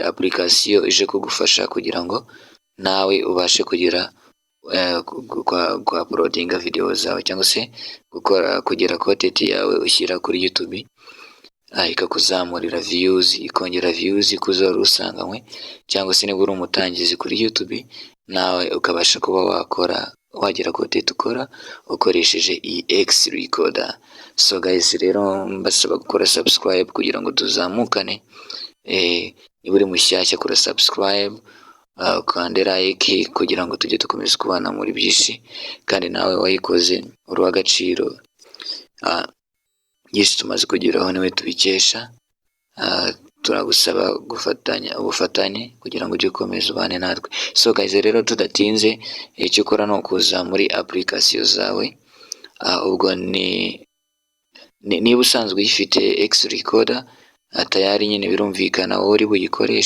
application ije kugufasha kugira ngo nawe ubashe kugira kwa uploadinga video zawe cyangwa se kugira content yawe ushyira kuri YouTube, ikakuzamurira views, ikongera views kuzo rusanganywe, cyangwa se niba uri umutangizi kuri YouTube nawe ukabasha kuba wagira content ukora ukoresheje iyi X Recorder. So guys, rero mbasaba gukora subscribe kugira ngo tuzamukane. Niba uri mushyashya kora subscribe, ukande like kugira ngo tujye dukomeza kubana muri byinshi, kandi nawe wayikoze uri w'agaciro. Byinshi tumaze kugeraho niwe tubikesha. Turagusaba ubufatanye kugira ngo ujye ukomeza ubane natwe. So guys, rero tudatinze, icyo ukora ni ukuza muri application zawe. Ubwo niba usanzwe uyifite X Recorder tayari nyine birumvikana wowe uri buyikoreshe.